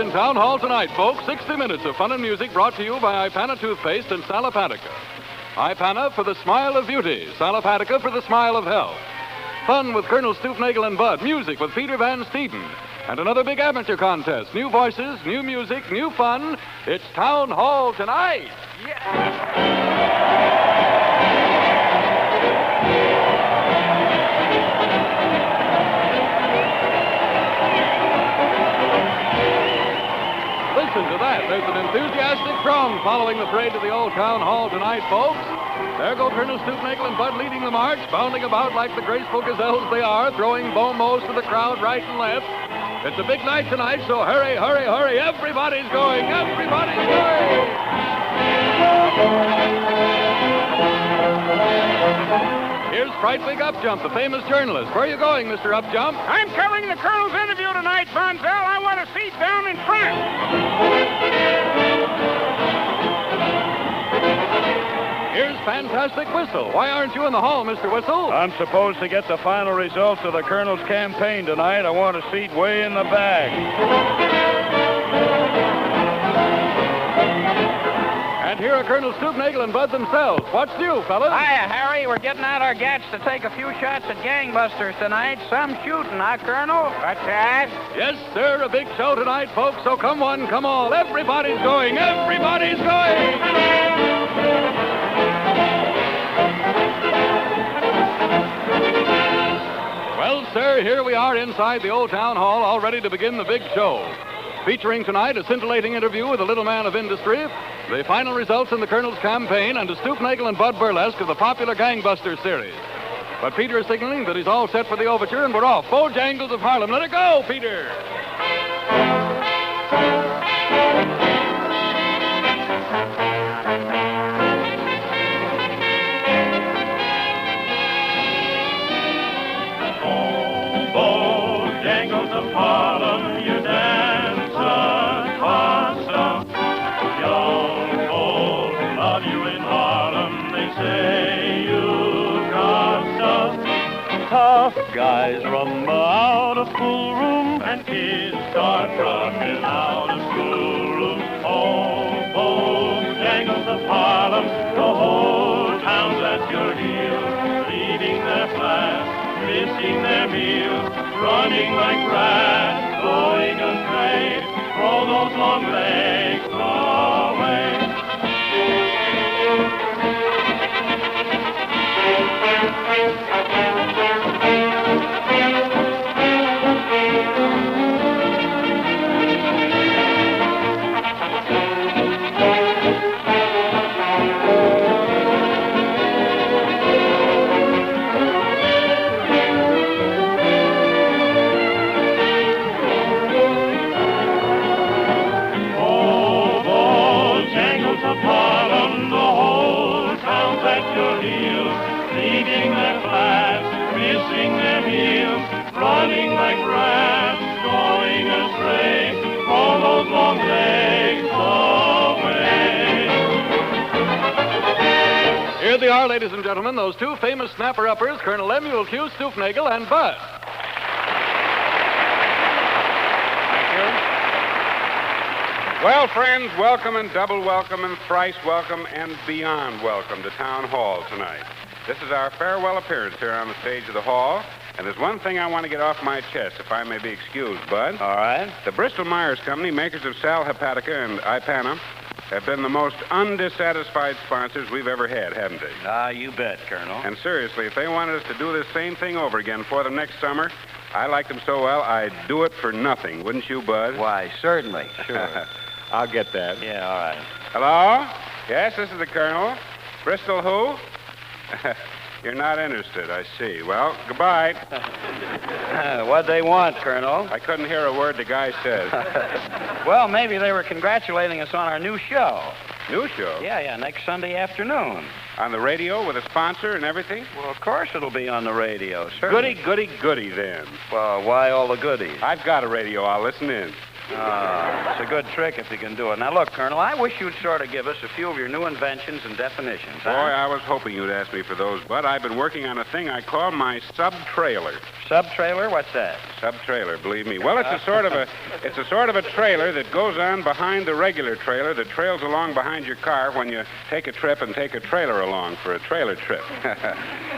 in Town Hall tonight, folks. 60 minutes of fun and music brought to you by Ipana Toothpaste and Salapatica. Ipana for the smile of beauty. Salapatica for the smile of health. Fun with Colonel Stoopnagel and Bud. Music with Peter Van Steeden. And another big amateur contest. New voices, new music, new fun. It's Town Hall tonight. Listen to that. There's an enthusiastic throng following the parade to the old Town Hall tonight, folks. There go Colonel Stoopnagel and Bud leading the march, bounding about like the graceful gazelles they are, throwing bomos to the crowd right and left. It's a big night tonight, so hurry, hurry, hurry. Everybody's going. Everybody's going. Here's Frightwig Upjump, the famous journalist. Where are you going, Mr. Upjump? I'm covering the Colonel's interview tonight, Bonzel. I want a seat down in front. Here's Fantastic Whistle. Why aren't you in the hall, Mr. Whistle? I'm supposed to get the final results of the Colonel's campaign tonight. I want a seat way in the back. And here are Colonel Stoopnagel and Bud themselves. What's new, fellas? Hiya, Harry. We're getting out our gats to take a few shots at Gangbusters tonight. Some shooting, huh, Colonel? What's that? Yes, sir. A big show tonight, folks. So come one, come all. Everybody's going. Everybody's going. Well, sir, here we are inside the old town hall, all ready to begin the big show. Featuring tonight a scintillating interview with a little man of industry, the final results in the Colonel's campaign, and a Stoopnagel and Bud burlesque of the popular Gangbusters series. But Peter is signaling that he's all set for the overture, and we're off. Bojangles of Harlem. Let it go, Peter! Bojangles of Harlem, you dance a young folks love you in Harlem. They say you've got stuff. Tough guys rumble out of schoolroom, and kids start rushing out of schoolroom. Oh, Bojangles of Harlem, the whole town's at your heels, leaving their class, missing their meals, running like rats, going astray, throw those long legs away. Leaving their class, missing their meals, running like rats, going astray, all those long legs away. Here they are, ladies and gentlemen, those two famous snapper-uppers, Colonel Lemuel Q. Stoopnagel and Bud. Well, friends, welcome and double welcome and thrice welcome and beyond welcome to Town Hall tonight. This is our farewell appearance here on the stage of the hall, and there's one thing I want to get off my chest, if I may be excused, Bud. All right. The Bristol-Myers Company, makers of Sal Hepatica and Ipana, have been the most undissatisfied sponsors we've ever had, haven't they? Ah, you bet, Colonel. And seriously, if they wanted us to do this same thing over again for them next summer, I like them so well, I'd do it for nothing, wouldn't you, Bud? Why, certainly. Sure. I'll get that. Yeah, all right. Hello? Yes, this is the Colonel. Bristol who? You're not interested, I see. Well, goodbye. What'd they want, Colonel? I couldn't hear a word the guy said. Well, maybe they were congratulating us on our new show. New show? Yeah, next Sunday afternoon. On the radio with a sponsor and everything? Well, of course it'll be on the radio, certainly. Goody then. Well, why all the goodies? I've got a radio. I'll listen in. It's a good trick if you can do it. Now, look, Colonel, I wish you'd sort of give us a few of your new inventions and definitions. Boy, I was hoping you'd ask me for those, Bud. I've been working on a thing I call my sub-trailer. Sub-trailer? What's that? Sub-trailer, believe me. Well, it's a sort of a trailer that goes on behind the regular trailer that trails along behind your car when you take a trip and take a trailer along for a trailer trip.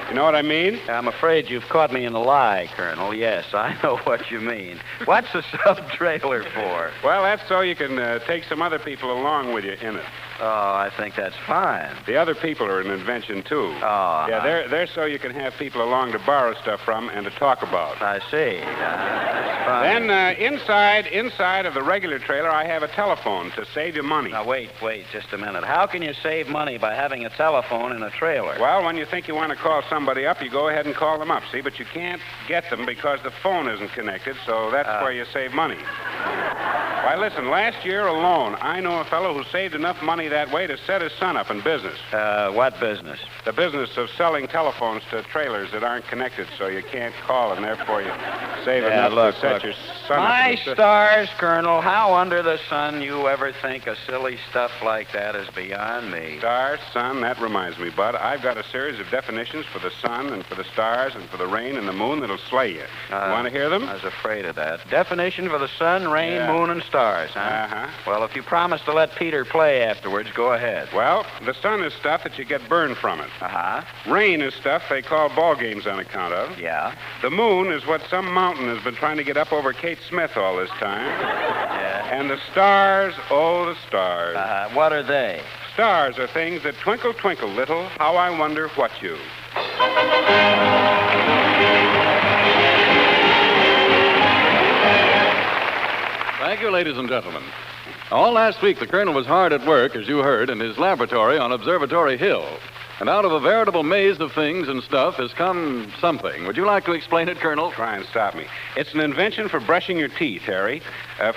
You know what I mean? I'm afraid you've caught me in a lie, Colonel. Yes, I know what you mean. What's a sub-trailer for? Well, that's so you can take some other people along with you in it. Oh, I think that's fine. The other people are an invention, too. Oh. Yeah, they're so you can have people along to borrow stuff from and to talk about. I see. That's fine. Then inside of the regular trailer, I have a telephone to save you money. Now, wait just a minute. How can you save money by having a telephone in a trailer? Well, when you think you want to call somebody up, you go ahead and call them up, see? But you can't get them because the phone isn't connected, so that's where you save money. Why, listen, last year alone, I know a fellow who saved enough money that way to set his son up in business. What business? The business of selling telephones to trailers that aren't connected, so you can't call, and therefore you save enough to set your son up. My stars, Colonel, how under the sun you ever think of silly stuff like that is beyond me. Stars, sun, that reminds me, Bud. I've got a series of definitions for the sun and for the stars and for the rain and the moon that'll slay you. You want to hear them? I was afraid of that. Definition for the sun, rain, moon, and stars, huh? Uh-huh. Well, if you promise to let Peter play afterwards, go ahead. Well, the sun is stuff that you get burned from it. Uh-huh. Rain is stuff they call ball games on account of. Yeah. The moon is what some mountain has been trying to get up over Kate Smith all this time. Yeah. And the stars, oh, the stars. What are they? Stars are things that twinkle, twinkle, little. How I wonder what you. Thank you, ladies and gentlemen. All last week, the Colonel was hard at work, as you heard, in his laboratory on Observatory Hill. And out of a veritable maze of things and stuff has come something. Would you like to explain it, Colonel? Try and stop me. It's an invention for brushing your teeth, Harry.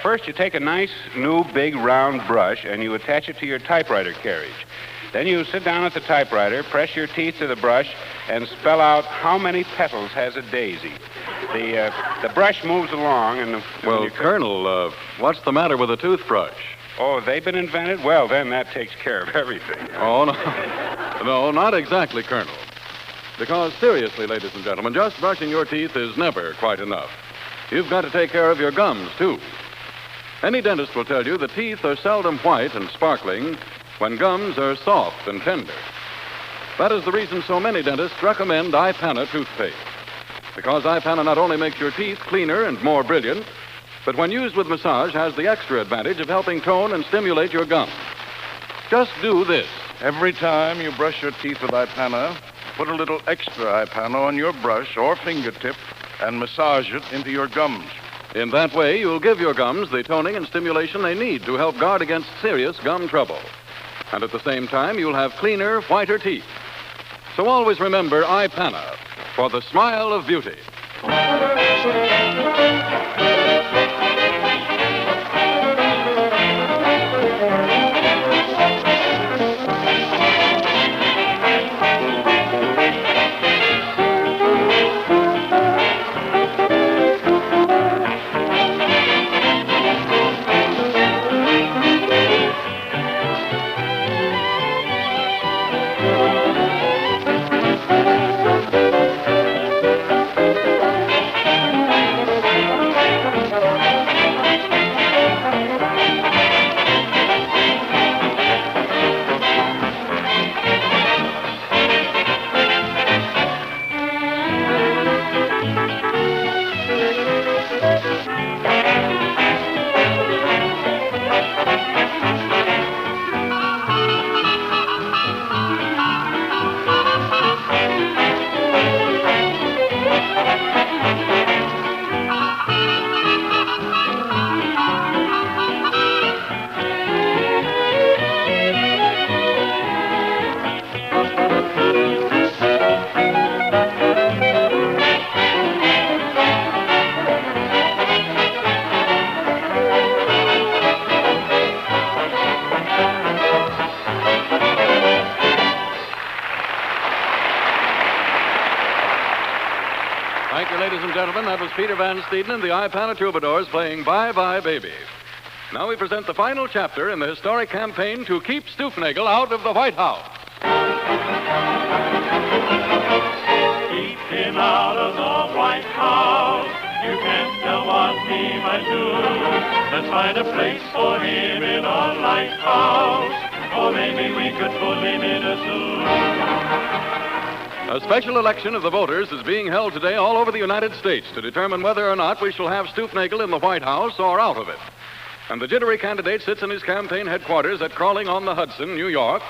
First, you take a nice, new, big, round brush, and you attach it to your typewriter carriage. Then you sit down at the typewriter, press your teeth to the brush, and spell out how many petals has a daisy. The brush moves along, and... Well, Colonel, what's the matter with a toothbrush? Oh, they've been invented? Well, then that takes care of everything. Oh, no. No, not exactly, Colonel. Because, seriously, ladies and gentlemen, just brushing your teeth is never quite enough. You've got to take care of your gums, too. Any dentist will tell you the teeth are seldom white and sparkling when gums are soft and tender. That is the reason so many dentists recommend Ipana toothpaste. Because Ipana not only makes your teeth cleaner and more brilliant, but when used with massage has the extra advantage of helping tone and stimulate your gums. Just do this. Every time you brush your teeth with Ipana, put a little extra Ipana on your brush or fingertip and massage it into your gums. In that way, you'll give your gums the toning and stimulation they need to help guard against serious gum trouble. And at the same time, you'll have cleaner, whiter teeth. So always remember Ipana for the smile of beauty. Thank you, ladies and gentlemen. That was Peter Van Steeden and the Ipana Troubadours playing Bye Bye Baby. Now we present the final chapter in the historic campaign to keep Stoopnagle out of the White House. Keep him out of the White House. You can't tell what he might do. Let's find a place for him in a lighthouse. Or maybe we could put him in a zoo. A special election of the voters is being held today all over the United States to determine whether or not we shall have Stoopnagle in the White House or out of it. And the jittery candidate sits in his campaign headquarters at Crawling on the Hudson, New York,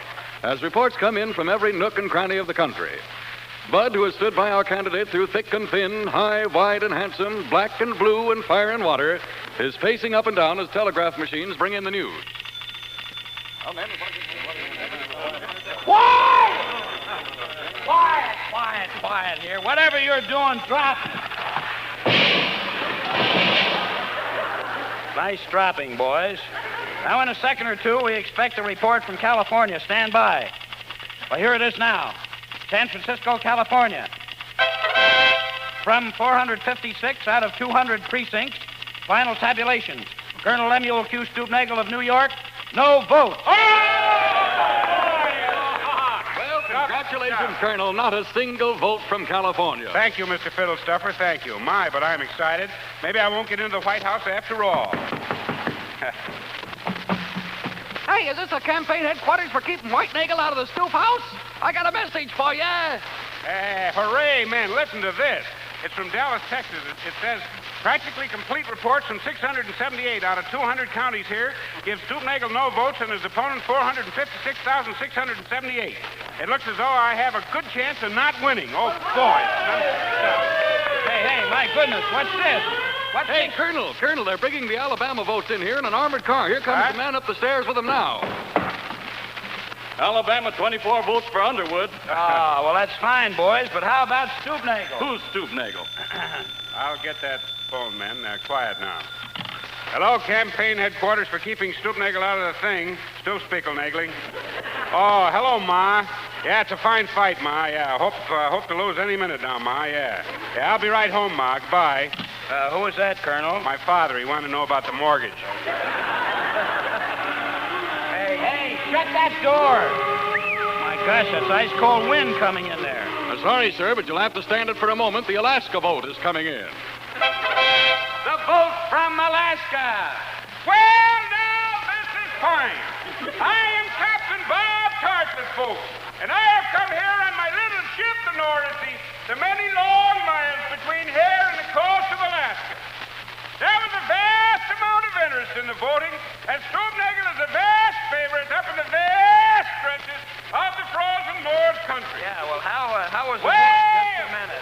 as reports come in from every nook and cranny of the country. Bud, who has stood by our candidate through thick and thin, high, wide, and handsome, black and blue, and fire and water, is pacing up and down as telegraph machines bring in the news. Quiet here. Whatever you're doing, drop it. Nice dropping, boys. Now, in a second or two, we expect a report from California. Stand by. Well, here it is now. San Francisco, California. From 456 out of 200 precincts, final tabulations. Colonel Lemuel Q. Stoopnagle of New York, no vote. Well, congratulations, Colonel. Not a single vote from California. Thank you, Mr. Fiddlestuffer. Thank you. My, but I'm excited. Maybe I won't get into the White House after all. Hey, is this a campaign headquarters for keeping Whitenagle out of the Stoop House? I got a message for you. Hooray, man. Listen to this. It's from Dallas, Texas. It says, practically complete reports from 678 out of 200 counties here give Stoopnagle no votes and his opponent 456,678. It looks as though I have a good chance of not winning. Oh, boy. Hey, my goodness, what's this? Hey, Colonel, they're bringing the Alabama votes in here in an armored car. Here comes the man up the stairs with them now. Alabama, 24 votes for Underwood. Well, that's fine, boys, but how about Stoopnagle? Who's Stoopnagle? I'll get that phone, men. Quiet now. Hello, campaign headquarters for keeping Stoopnagle out of the thing. Stoopspickle-nagling. Oh, hello, Ma. Yeah, it's a fine fight, Ma. Yeah, hope to lose any minute now, Ma. Yeah, I'll be right home, Ma. Goodbye. Who is that, Colonel? My father. He wanted to know about the mortgage. Hey, shut that door. My gosh, that's ice-cold wind coming in there. Sorry, sir, but you'll have to stand it for a moment. The Alaska vote is coming in. The vote from Alaska. Well, now, this is fine. I am Captain Bob Tartlet, folks, and I have come here on my little ship, the North, the many long miles between here and the coast of Alaska. There was a vast amount of interest in the voting, and Stoopnagle is a vast favorite up in the vast stretches of the frozen North country. Yeah, well, how was the Well, voting? Just a minute.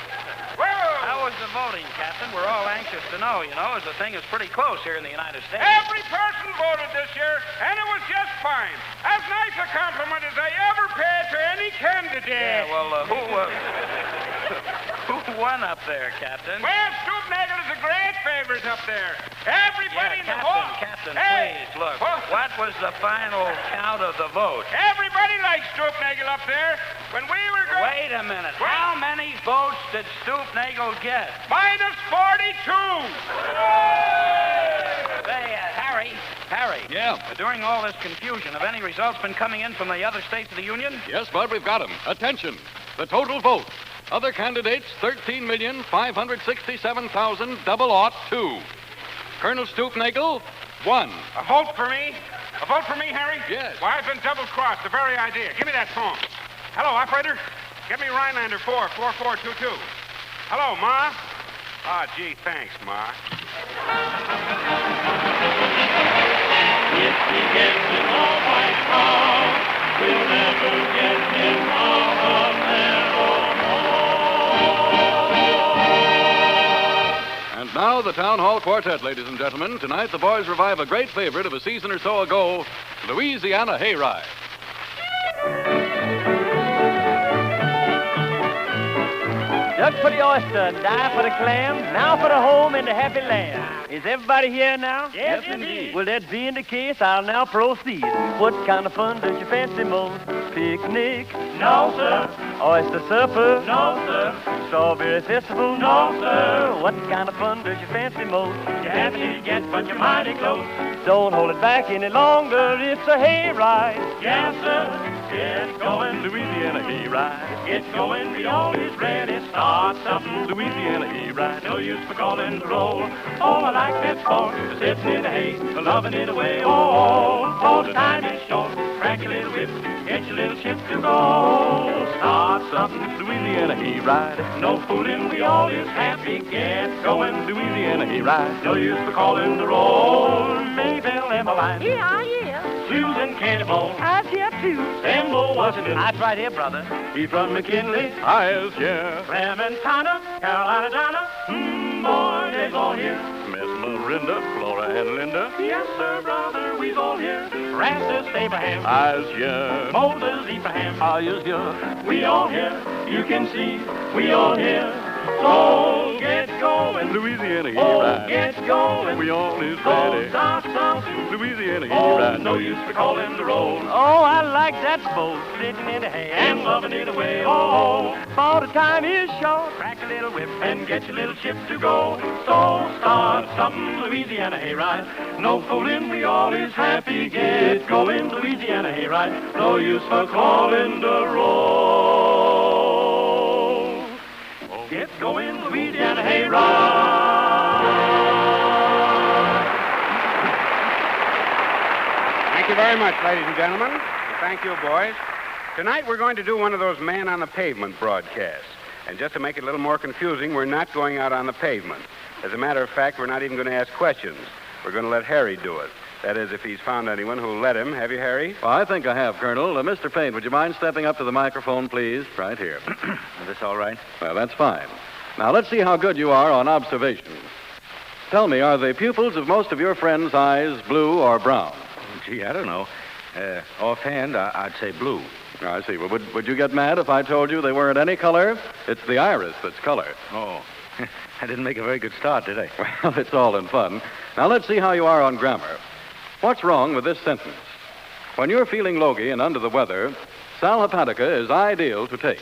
Well, How was the voting, Captain? We're all anxious to know, as the thing is pretty close here in the United States. every person voted this year, and it was just fine. As nice a compliment as I ever paid to any candidate. Yeah, well, who won up there, Captain? Well, Stoopnagle is a great favorite up there. Everybody in the whole... Captain, Hey, please, look. what? What was the final count of the vote? Everybody likes Stoopnagle up there. When we were going... Wait a minute. What? How many votes did Stoopnagle get? Minus 42. Say, Harry. Yeah? During all this confusion, have any results been coming in from the other states of the Union? Yes, Bud, we've got them. Attention. The total vote. Other candidates, 13,567,002. Colonel Stoopnagle, 1. A vote for me? A vote for me, Harry? Yes. Well, I've been double-crossed, the very idea. Give me that phone. Hello, operator. Get me Rhinelander 44422. Hello, Ma. Gee, thanks, Ma. If he gets in the White House, we'll never get him out of there no more. And now the Town Hall Quartet, ladies and gentlemen. Tonight the boys revive a great favorite of a season or so ago, Louisiana Hayride. Look for the oyster, die for the clam, now for the home in the happy land. Is everybody here now? Yes, indeed. Well, that being the case, I'll now proceed. What kind of fun does you fancy most? Picnic? No, sir. Oyster supper? No, sir. Strawberry festival? No, sir. What kind of fun does you fancy most? You haven't it yet, but you're mighty close. Don't hold it back any longer, it's a hayride. Yes, sir. Get going, Louisiana hayride. get going, we always ready. Start something, Louisiana hayride. no use for calling the roll. Oh, I like that sport, sitting in the hay, loving it away. Oh, the time is short. Crack your little whip, get your little ship to go. Start something, Louisiana hayride. no fooling, we always happy. Get going, Louisiana hayride. no use for calling the roll. Maybelle, Emmeline, Yeah, yeah. Susan Cannibal, I'm here too. Sambo Washington, That's right here, brother. he's from McKinley, Highs, yeah. Clementine, Carolina Donna, boy, they's all here. Miss Marinda, Flora, and Linda. Yes, sir, brother, we's all here. Francis Abraham, Highs, yeah. Moses Abraham, Highs, yeah. we all here. You can see, we all here. So get going, Louisiana oh, hayride. get going. We all is So ready. start something. Louisiana Oh, hayride. no use for calling the roll. Oh, I like that boat sitting in the hay. And loving it away. Oh, For the time is short. crack a little whip and get your little ship to go. So start something, Louisiana hayride. No fooling, we all is happy. Get going, Louisiana hayride. No use for calling the roll. Get going, Louisiana hayride. Thank you very much, ladies and gentlemen. Thank you, boys. Tonight we're going to do one of those man on the pavement broadcasts. And just to make it a little more confusing, we're not going out on the pavement. As a matter of fact, we're not even going to ask questions. We're going to let Harry do it. That is, if he's found anyone who'll let him. Have you, Harry? Well, I think I have, Colonel. Mr. Payne, would you mind stepping up to the microphone, please? Right here. Is this all right? Well, that's fine. Now, let's see how good you are on observation. Tell me, are the pupils of most of your friends' eyes blue or brown? Gee, I don't know. Offhand, I'd say blue. I see. Well, would you get mad if I told you they weren't any color? It's the iris that's color. Oh. I didn't make a very good start, did I? Well, it's all in fun. Now, let's see how you are on grammar. What's wrong with this sentence? When you're feeling logy and under the weather, sal hepatica is ideal to take.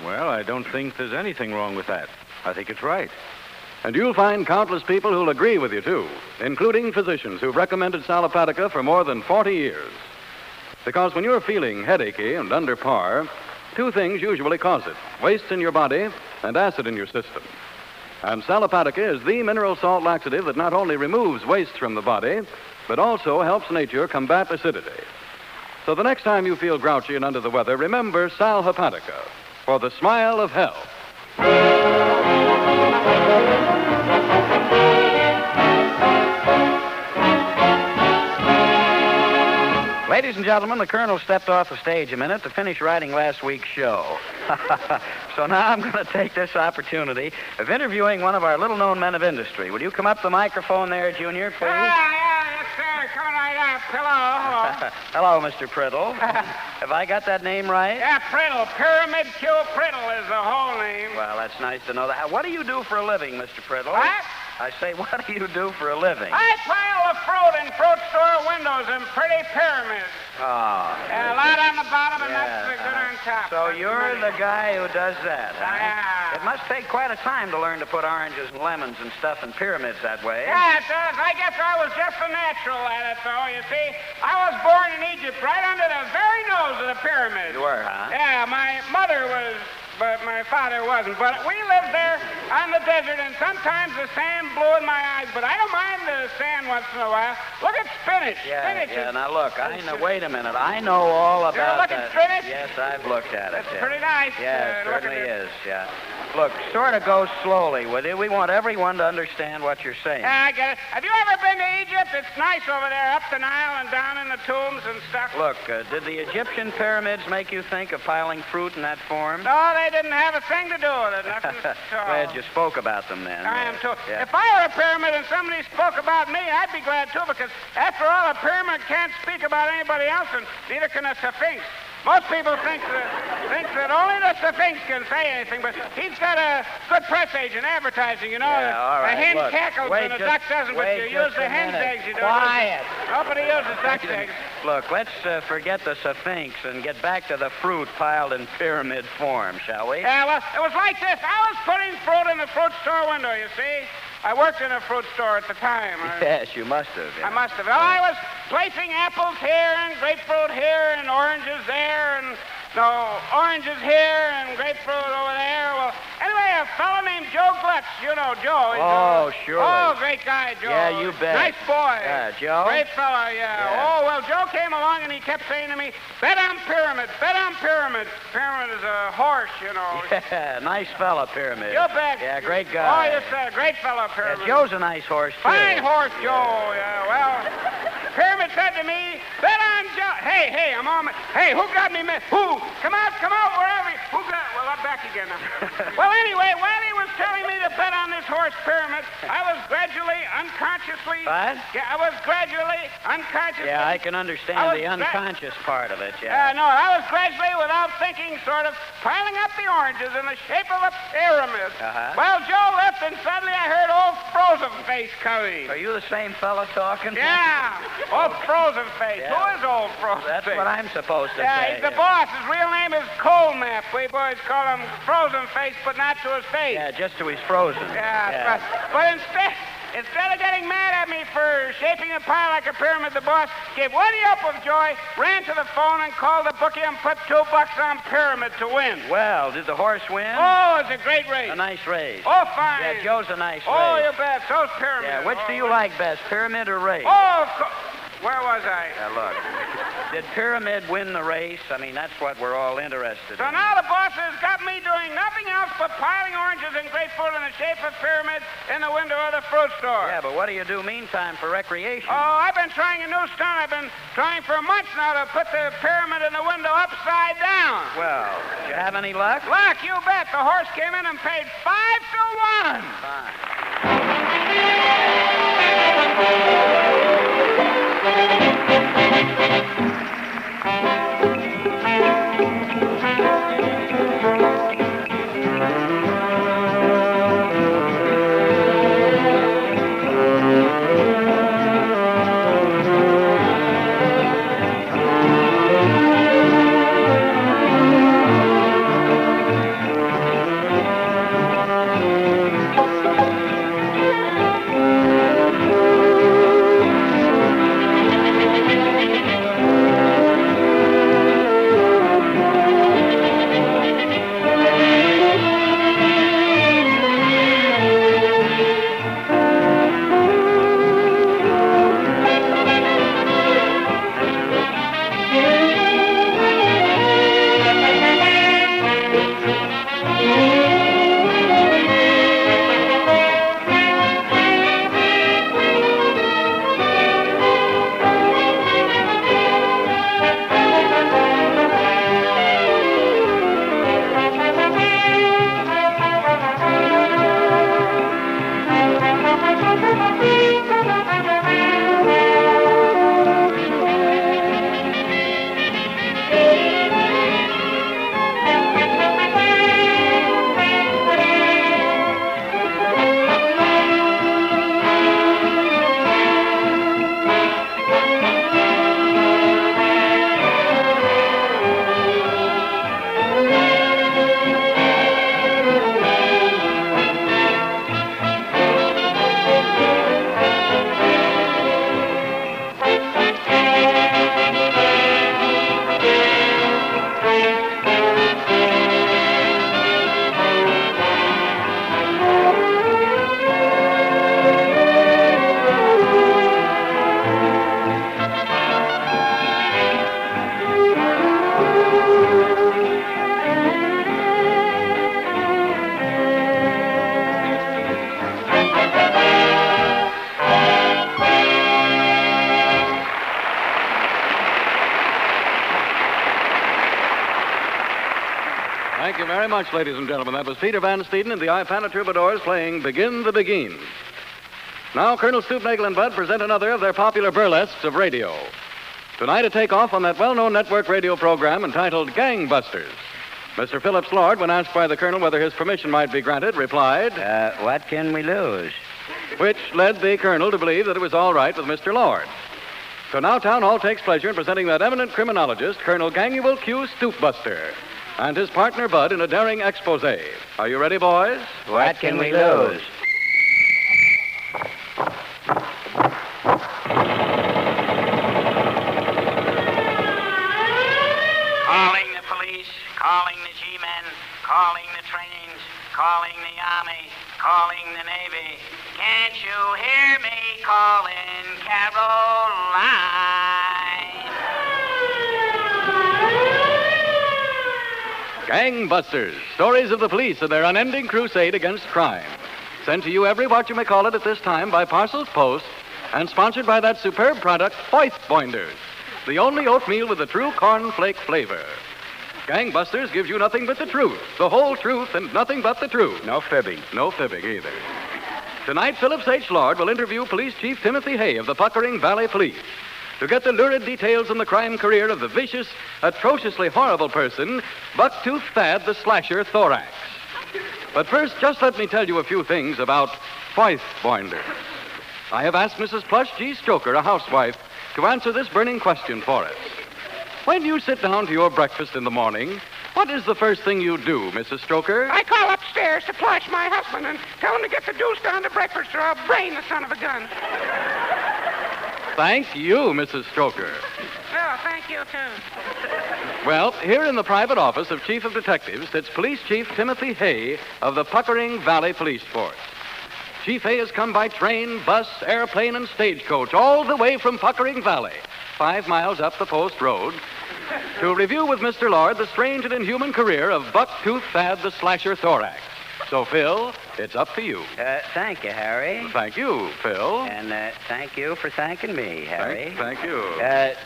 Well, I don't think there's anything wrong with that. I think it's right. And you'll find countless people who'll agree with you, too, including physicians who've recommended sal hepatica for more than 40 years. Because when you're feeling headachy and under par, two things usually cause it: wastes in your body and acid in your system. And sal hepatica is the mineral salt laxative that not only removes waste from the body, but also helps nature combat acidity. So the next time you feel grouchy and under the weather, remember sal hepatica for the smile of health. Ladies and gentlemen, the Colonel stepped off the stage a minute to finish writing last week's show. So now I'm going to take this opportunity of interviewing one of our little-known men of industry. Will you come up to the microphone there, Junior, please? Yes, sir. Come right up. Hello. Hello, Mr. Priddle. Have I got that name right? Yeah, Priddle. Pyramid Q Priddle is the whole name. Well, that's nice to know that. What do you do for a living, Mr. Priddle? What? I say, what do you do for a living? I pile the fruit in fruit store windows in pretty pyramids. Oh. Yeah, a lot on the bottom and Yeah, not so good on top. So That's you're money. the guy who does that, huh? Yeah. It must take quite a time to learn to put oranges and lemons and stuff in pyramids that way. Yeah, it does. I guess I was just a natural at it, though. You see, I was born in Egypt right under the very nose of the pyramids. You were, huh? Yeah, my mother was, but my father wasn't. But we lived there on the desert, and sometimes the sand blew in my eyes, but I don't mind the sand once in a while. Look at spinach. Spinach Yeah, is- now look, I know, wait a minute. I know all about look that. at spinach? Yes, I've looked at it. That's yeah. pretty nice. Yeah, it Look at certainly it. is, yeah. Look, sort of go slowly with it. We want everyone to understand what you're saying. Yeah, I get it. Have you ever been to Egypt? It's nice over there, up the Nile and down in the tombs and stuff. Look, did the Egyptian pyramids make you think of piling fruit in that form? No, they didn't have a thing to do with it. Nothing at all. Glad you spoke about them then. I am too. Yeah. If I were a pyramid and somebody spoke about me, I'd be glad too, because after all, a pyramid can't speak about anybody else, and neither can a sphinx. Most people think that only the Sphinx can say anything, but he's got a good press agent advertising, you know. Yeah, all right, a hen look, cackles and a duck doesn't, but you use the hen's eggs, you don't. Quiet. Nobody uses duck's eggs. Look, let's forget the Sphinx and get back to the fruit piled in pyramid form, shall we? Yeah, well, it was like this. I was putting fruit in the fruit store window, you see. I worked in a fruit store at the time. Yes, you must have. Yeah. I must have. Well, I was placing apples here and grapefruit here and oranges there and oranges here and grapefruit over there. Well, anyway, a fellow named Joe Glutz. You know Joe. Oh, sure. Oh, great guy, Joe. Yeah, you bet. Nice boy. Joe? Great fellow, yeah. Oh, well, Joe came along and he kept saying to me, bet on Pyramid, bet on Pyramid. Pyramid is a horse, you know. Yeah, nice fella, Pyramid. You bet. Yeah, great guy. Oh, yes, sir. Great fellow, Pyramid. Yeah, Joe's a nice horse, too. Fine horse, Joe. Yeah, well, Pyramid said to me, bet on Joe. Hey, I'm on. Hey, who got me? Who? Come out, wherever you. Who got? Well, I'm back again now. Well, anyway, while he was telling me to bet on this horse Pyramid, I was gradually, unconsciously. What? Yeah, I was gradually, unconsciously. Yeah, I can understand the unconscious part of it, No, I was gradually, without thinking, sort of piling up the oranges in the shape of a pyramid. Uh-huh. Well, Joe left, and suddenly I heard old Frozen Face coming. Are you the same fella talking? Yeah, old Frozen Face. Yeah. Who is old Frozen That's Face? what I'm supposed to Yeah, say. he's the boss. His real name is Cold Map. We boys call him Frozen Face, but not to his face. Yeah, just to his frozen. Yeah. But instead of getting mad at me for shaping a pie like a pyramid, the boss gave one yelp of joy, ran to the phone, and called the bookie and put $2 on Pyramid to win. Well, did the horse win? Oh, it's a great race. A nice race. Oh, fine. Yeah, Joe's a nice Oh, race. you bet. So's Pyramid. Yeah, which do you like best, Pyramid or race? Oh, where was I? Now, look. Did Pyramid win the race? I mean, that's what we're all interested So in. now the boss has got me doing nothing else but piling oranges and grapefruit in the shape of pyramid in the window of the fruit store. Yeah, but what do you do meantime for recreation? Oh, I've been trying a new stunt. I've been trying for months now to put the pyramid in the window upside down. Well, did you have any luck? Luck, you bet. The horse came in and paid 5 to 1. Fine. Thank you very much, ladies and gentlemen. That was Peter Van Steeden and the Ipana Troubadours playing Begin the Beguines. Now, Colonel Stoop, Nagel, and Bud present another of their popular burlesques of radio. Tonight, a takeoff on that well-known network radio program entitled Gangbusters. Mr. Phillips Lord, when asked by the colonel whether his permission might be granted, replied, What can we lose? which led the colonel to believe that it was all right with Mr. Lord. So now Town Hall takes pleasure in presenting that eminent criminologist, Colonel Ganguel Q. Stoopbuster, and his partner Bud in a daring expose. Are you ready, boys? What can we lose? Calling the police, calling the G-men, calling the trains, calling the Army, calling the Navy. Can't you hear me calling Caroline? Gangbusters, stories of the police and their unending crusade against crime. Sent to you every whatchamacallit at this time by Parcels Post and sponsored by that superb product, Feuchtboinders, the only oatmeal with the true cornflake flavor. Gangbusters gives you nothing but the truth, the whole truth, and nothing but the truth. No fibbing. No fibbing either. Tonight, Phillips H. Lord will interview Police Chief Timothy Hay of the Puckering Valley Police to get the lurid details on the crime career of the vicious, atrociously horrible person, Bucktooth Thad the Slasher Thorax. But first, just let me tell you a few things about Feuchtboinders. I have asked Mrs. Plush G. Stoker, a housewife, to answer this burning question for us. When you sit down to your breakfast in the morning, what is the first thing you do, Mrs. Stoker? I call upstairs to Plush, my husband, and tell him to get the deuce down to breakfast or I'll brain the son of a gun. Thank you, Mrs. Stoker. Oh, thank you, too. Well, here in the private office of Chief of Detectives sits Police Chief Timothy Hay of the Puckering Valley Police Force. Chief Hay has come by train, bus, airplane, and stagecoach all the way from Puckering Valley, 5 miles up the post road, to review with Mr. Lord the strange and inhuman career of Bucktooth Thad the Slasher Thorax. So, Phil, it's up to you. Thank you, Harry. Thank you, Phil. And thank you for thanking me, Harry. Thank you.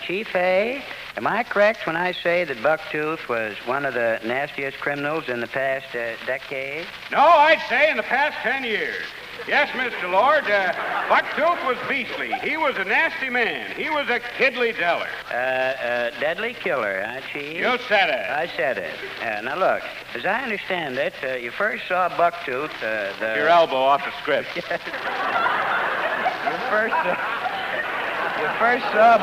Chief Hay, am I correct when I say that Bucktooth was one of the nastiest criminals in the past decade? No, I'd say in the past 10 years. Yes, Mr. Lord, Bucktooth was beastly. He was a nasty man. He was a kidly deller. Deadly killer, huh, Chief? You said it. I said it. Now, look, as I understand it, you first saw Bucktooth, Your elbow off the script. You first saw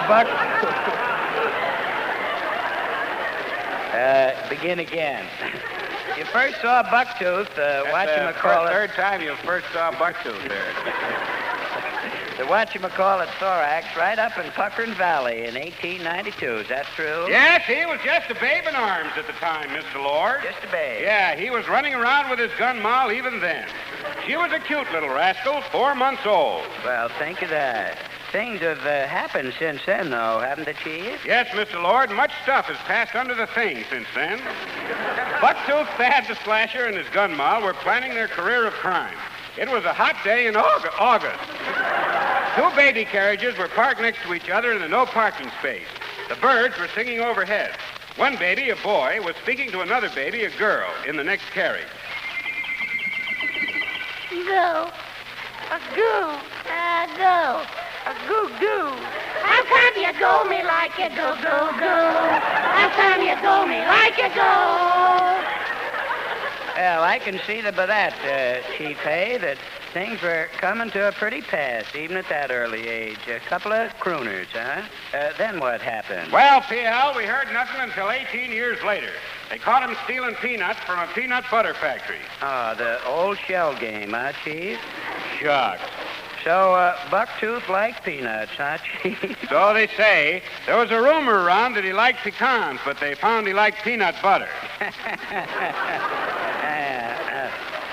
begin again. You first saw Bucktooth, whatchamacallit. Third time you first saw Bucktooth there. The whatchamacallit Thorax right up in Puckering Valley in 1892. Is that true? Yes, he was just a babe in arms at the time, Mr. Lord. Just a babe. Yeah, he was running around with his gun moll even then. She was a cute little rascal, 4 months old. Well, think of that. Things have happened since then, though, haven't they, Chief? Yes, Mr. Lord, much stuff has passed under the thing since then. Bucktooth Thad the Slasher and his gun moll were planning their career of crime. It was a hot day in August. 2 baby carriages were parked next to each other in the no parking space. The birds were singing overhead. One baby, a boy, was speaking to another baby, a girl, in the next carriage. Go. A goo. A go. A goo-goo. How come you go me like you go? How come you go me like you go? Well, I can see by that, Chief Hay, that things were coming to a pretty pass, even at that early age. A couple of crooners, huh? Then what happened? Well, P.L., we heard nothing until 18 years later. They caught him stealing peanuts from a peanut butter factory. Oh, the old shell game, huh, Chief? Shucks. So, Bucktooth liked peanuts, huh, Chief? So they say. There was a rumor around that he liked pecans, but they found he liked peanut butter.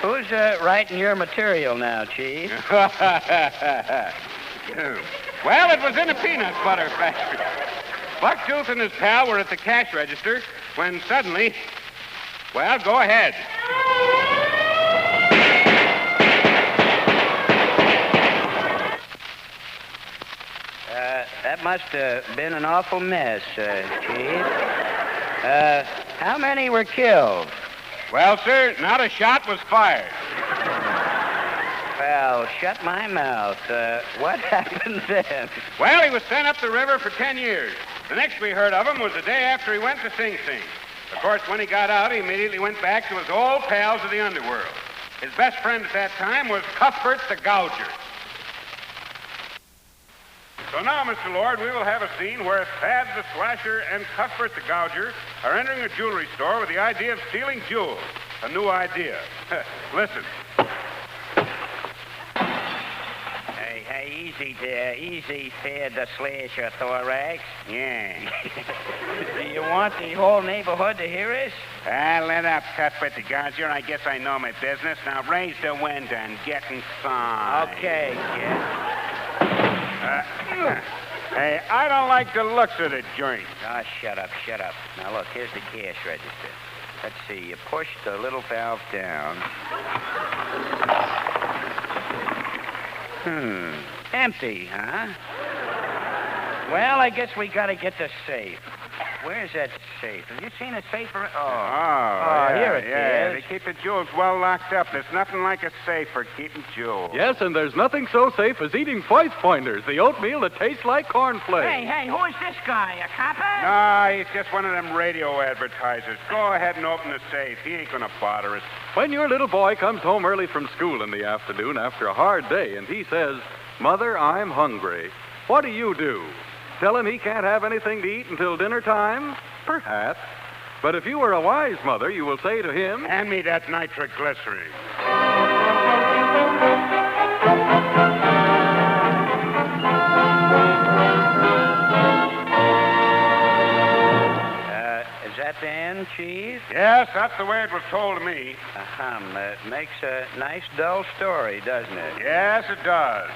Who's writing your material now, Chief? Well, it was in a peanut butter factory. Bucktooth and his pal were at the cash register when suddenly... Well, go ahead. That must have been an awful mess, Chief. How many were killed? Well, sir, not a shot was fired. Well, shut my mouth. What happened then? Well, he was sent up the river for 10 years. The next we heard of him was the day after he went to Sing Sing. Of course, when he got out, he immediately went back to his old pals of the underworld. His best friend at that time was Cuthbert the Gouger. So now, Mr. Lord, we will have a scene where Thad the Slasher and Cuthbert the Gouger are entering a jewelry store with the idea of stealing jewels. A new idea. Listen. Hey, easy there. Easy, Thad the Slasher, Thorax. Yeah. Do you want the whole neighborhood to hear us? Let up, Cuthbert the Gouger. I guess I know my business. Now raise the window and get inside. Okay, kid. Hey, I don't like the looks of the joint. Oh, shut up. Now, look, here's the cash register. Let's see, you push the little valve down. Empty, huh? Well, I guess we gotta get the safe. Where's that safe? Have you seen a safe? Here it yeah. is. They keep the jewels well locked up. There's nothing like a safe for keeping jewels. Yes, and there's nothing so safe as eating Foyth Pointers, the oatmeal that tastes like cornflakes. Hey, who is this guy? A copper? No, he's just one of them radio advertisers. Go ahead and open the safe. He ain't gonna bother us. When your little boy comes home early from school in the afternoon after a hard day and he says, "Mother, I'm hungry," what do? Tell him he can't have anything to eat until dinner time? Perhaps. But if you were a wise mother, you will say to him, "Hand me that nitroglycerin." Is that the end, Chief? Yes, that's the way it was told to me. It makes a nice, dull story, doesn't it? Yes, it does.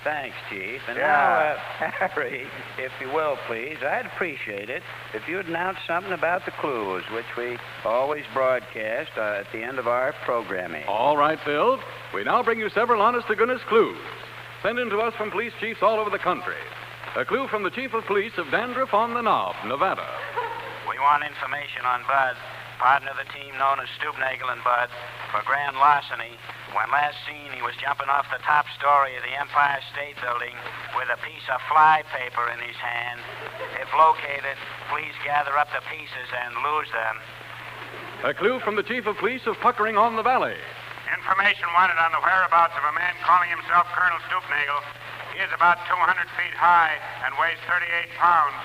Thanks, Chief. And Yeah. now, Harry, if you will, please, I'd appreciate it if you'd announce something about the clues, which we always broadcast at the end of our programming. "All right, Phil. We now bring you several honest-to-goodness clues sent in to us from police chiefs all over the country. A clue from the chief of police of Dandruff on the Knob, Nevada. We want information on Bud, partner of the team known as Stoopnagel and Bud, for grand larceny. When last seen, he was jumping off the top story of the Empire State Building with a piece of fly paper in his hand. If located, please gather up the pieces and lose them. A clue from the chief of police of Puckering on the Valley. Information wanted on the whereabouts of a man calling himself Colonel Stoopnagel. He is about 200 feet high and weighs 38 pounds.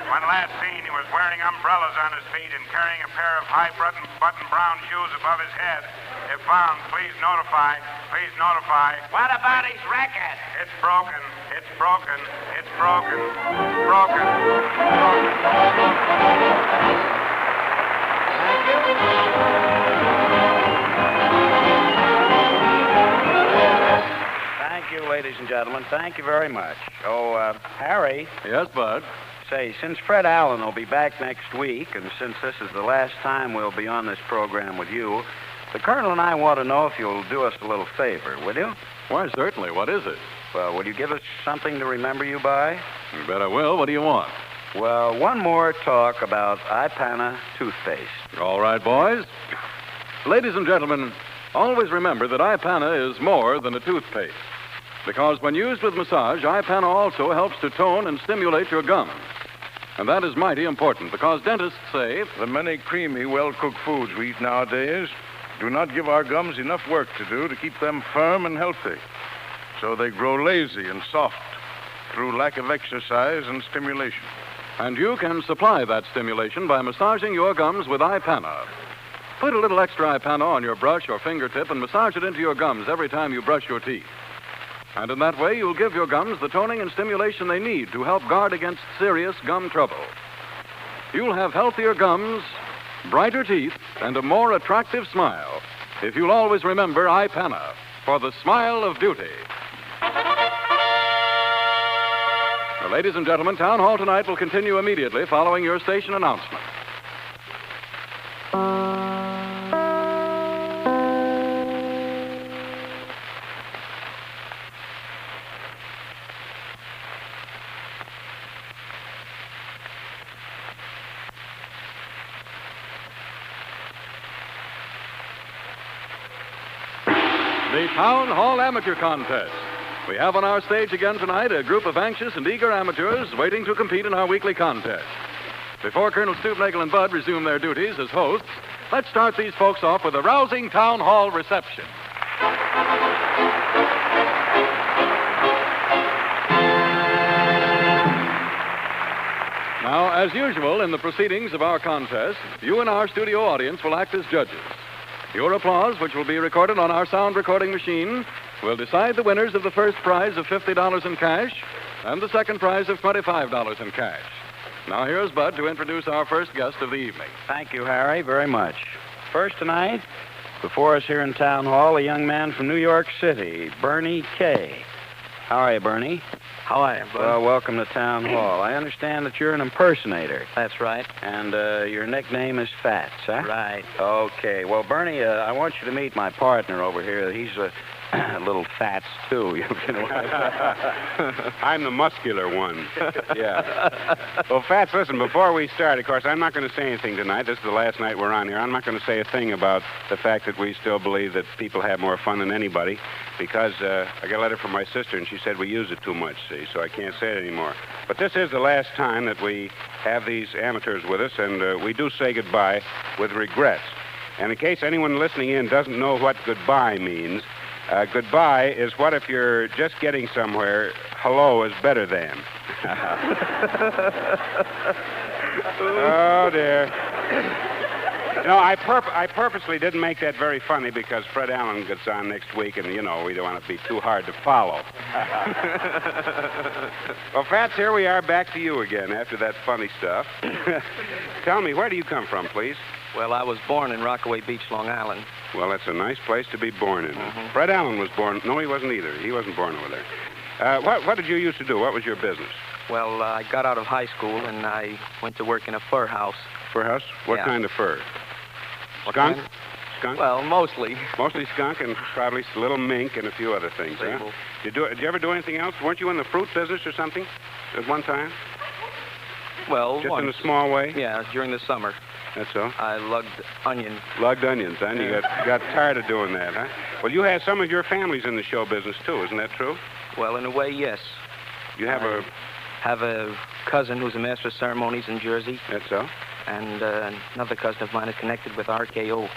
When last seen, he was wearing umbrellas on his feet and carrying a pair of high-button brown shoes above his head. If found, please notify. Please notify. What about his record? It's broken. It's broken. It's broken. Broken. Thank you, ladies and gentlemen. Thank you very much. Oh, Harry. Yes, Bud. Say, since Fred Allen will be back next week, and since this is the last time we'll be on this program with you, the Colonel and I want to know if you'll do us a little favor, will you? Why, certainly. What is it? Well, will you give us something to remember you by? You bet I will. What do you want? Well, one more talk about Ipana toothpaste. All right, boys. Ladies and gentlemen, always remember that Ipana is more than a toothpaste. Because when used with massage, Ipana also helps to tone and stimulate your gums. And that is mighty important because dentists say The many creamy, well-cooked foods we eat nowadays do not give our gums enough work to do to keep them firm and healthy. So they grow lazy and soft through lack of exercise and stimulation. And you can supply that stimulation by massaging your gums with Ipana. Put a little extra Ipana on your brush or fingertip and massage it into your gums every time you brush your teeth. And in that way, you'll give your gums the toning and stimulation they need to help guard against serious gum trouble. You'll have healthier gums, brighter teeth, and a more attractive smile if you'll always remember Ipana for the smile of beauty. Now, ladies and gentlemen, Town Hall tonight will continue immediately following your station announcement. The Town Hall Amateur Contest. We have on our stage again tonight a group of anxious and eager amateurs waiting to compete in our weekly contest. Before Colonel Stoop, Nagel, and Bud resume their duties as hosts, let's start these folks off with a rousing town hall reception. Now, as usual in the proceedings of our contest, you and our studio audience will act as judges. Your applause, which will be recorded on our sound recording machine, will decide the winners of the first prize of $50 in cash and the second prize of $25 in cash. Now, here's Bud to introduce our first guest of the evening. Thank you, Harry, very much. First tonight, before us here in Town Hall, a young man from New York City, Bernie Kay. How are you, Bernie? How are you, Bud? Well, welcome to Town Hall. I understand that you're an impersonator. That's right. And your nickname is Fats, huh? Right. Okay. Well, Bernie, I want you to meet my partner over here. He's a little Fats, too. You know. I'm the muscular one. Yeah. Well, Fats, listen, before we start, of course, I'm not going to say anything tonight. This is the last night we're on here. I'm not going to say a thing about the fact that we still believe that people have more fun than anybody, because I got a letter from my sister, and she said we use it too much, see, so I can't say it anymore. But this is the last time that we have these amateurs with us, and we do say goodbye with regrets. And in case anyone listening in doesn't know what goodbye means, goodbye is what if you're just getting somewhere, hello is better than. Oh, dear. No, I purposely didn't make that very funny because Fred Allen gets on next week, and, you know, we don't want to be too hard to follow. Well, Fats, here we are back to you again after that funny stuff. Tell me, where do you come from, please? Well, I was born in Rockaway Beach, Long Island. Well, that's a nice place to be born in. Mm-hmm. Fred Allen was born... No, he wasn't either. He wasn't born over there. What did you used to do? What was your business? Well, I got out of high school, and I went to work in a fur house. Fur house? What Yeah. kind of fur? What Skunk? kind? Skunk? Well, mostly. Mostly skunk and probably a little mink and a few other things, huh? Sable. Did you ever do anything else? Weren't you in the fruit business or something at one time? Well, Just once. in a small way? Yeah, during the summer. That's so? I lugged onions. Lugged onions, huh? And you got tired of doing that, huh? Well, you have some of your families in the show business, too. Isn't that true? Well, in a way, yes. You have I have a cousin who's a master of ceremonies in Jersey, That's so? and another cousin of mine is connected with RKO.